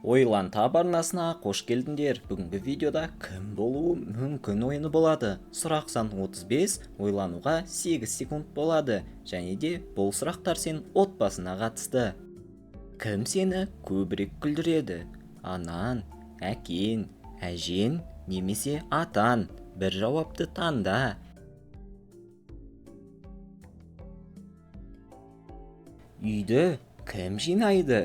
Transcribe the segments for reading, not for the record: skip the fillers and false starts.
Ойлан таб арнасына қош келдіңдер. Бүгінгі видеода кім болуы мүмкін ойыны болады. Сұрақ саны 35, ойлануға 8 секунд болады. Және де бұл сұрақтар сен отбасына қатысты. Кім сені көбірек күлдіреді? Анаң, әкең, әжең, немесе атаң? Бір жауапты таңда. Үйді кім жинайды?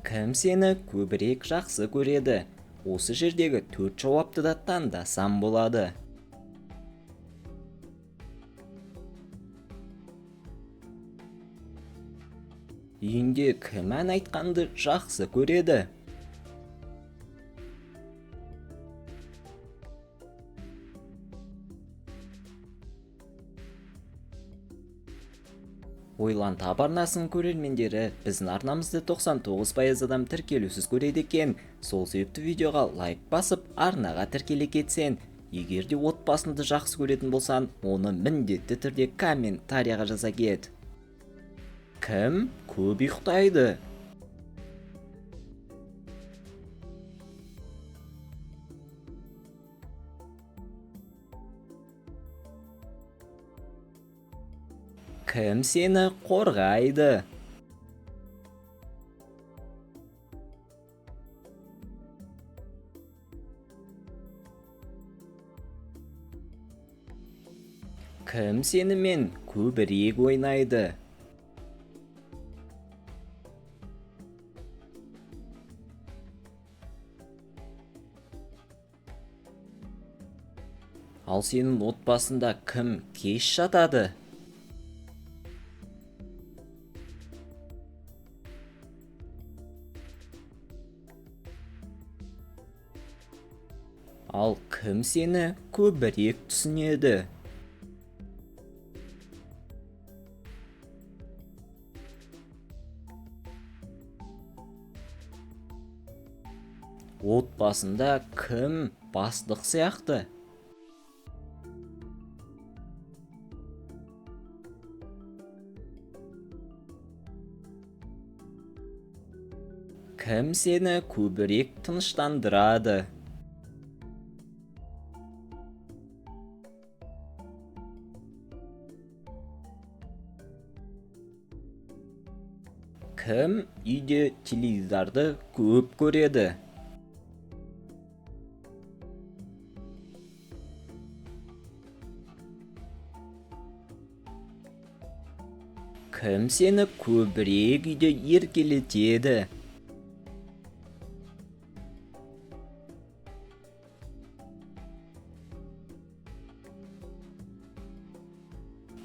Кім сені көбірек жақсы көреді? Осы жердегі 4 жауапты да таңдасам болады. Үйінде кім ән айтқанды жақсы көреді? Ойлан таб арнасының көрермендері біздің арнамызды 99% адам тіркелусіз көреді екен. Сол себепті видеоға лайк басып, арнаға тіркеле кетсен. Егер де отбасыңды жақсы көретін болсан, оны міндетті түрде комментарияға жаза кет. Кім көп ұйықтайды? Кім сені қорғайды? Кім сенімен көбірек ойнайды? Ал сенің отбасында кім кеш жатады? Ал кім сені көбірек түсінеді? Отбасында кім бастық сияқты? Кім сені көбірек тыныштандырады? Кім үйде теледидарды көп көреді? Кім сені көбірек үйде еркелетеді?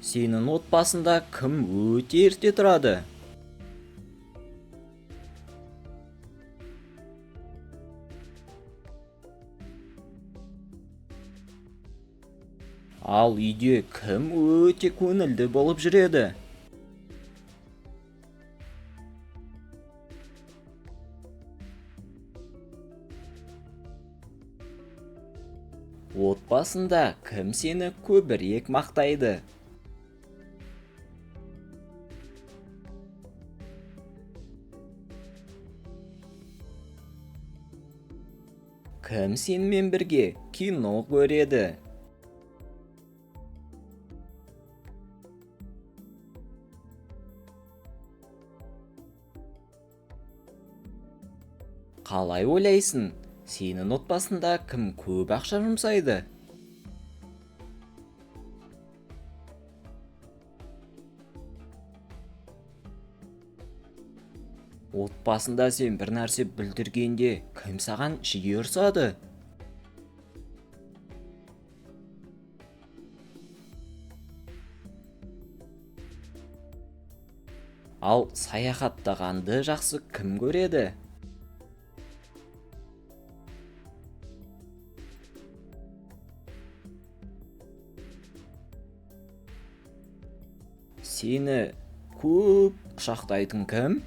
Сенің отбасында кім өте ерте тұрады? Ал үйде кім өте көңілді болып жүреді? Отбасында кім сені көбірек мақтайды? Кім сенімен бірге кино көреді? Қалай ойлайсың? Сенің отбасында кім көп ақша жұмсайды? Отбасында сен бір нәрсе бүлдіргенде кім саған жиі ұрсады? Ал саяхаттағанды жақсы кім көреді? Сені көп құшақтайтын кім?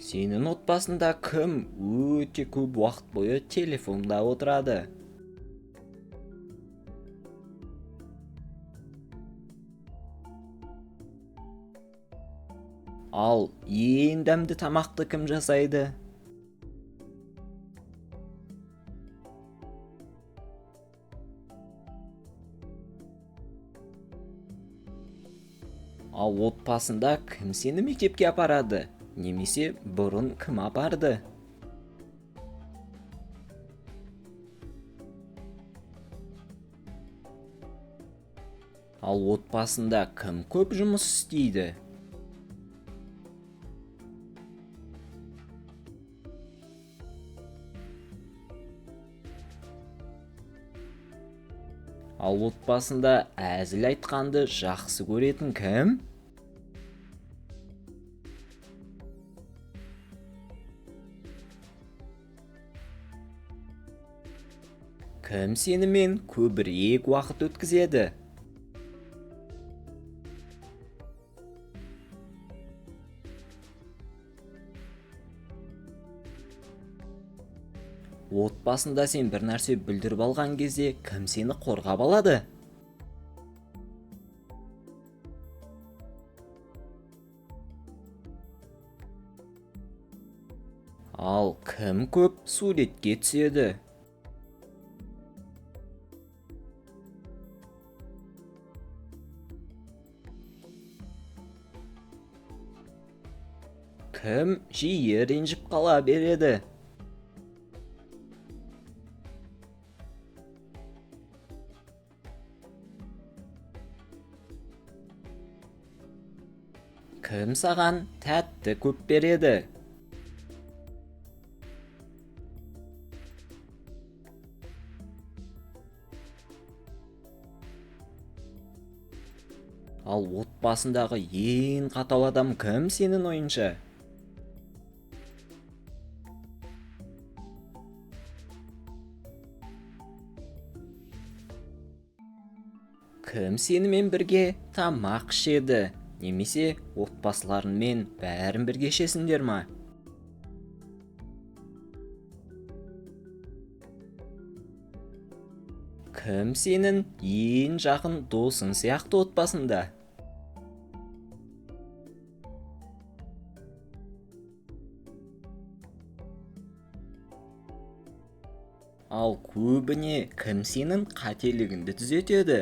Сенің отбасында кім өте көп уақыт бойы телефонда отырады? Ал ең дәмді тамақты кім жасайды? Ал отбасында кім сені мектепке апарады? Немесе бұрын кім апарды? Ал отбасында кім көп жұмыс істейді? Ал отбасында әзіл айтқанды жақсы көретін кім? Кім сенімен көбірек уақыт өткізеді? Отбасында сен бір нәрсе бүлдіріп алған кезде кім сені қорғап алады? Ал кім көп суретке түседі? Кім жиі ренжіп қала береді? Кім саған тәтті көп береді? Ал отбасындағы ең қатал адам кім сенің ойынша? Кім сенімен бірге тамақ ішеді? Немесе отбасыларыңмен бәрін бірге ішесіңдер ма? Кім сенің ең жақын досың сияқты отбасында? Ал көбіне кім сенің қателігіңді түзетеді?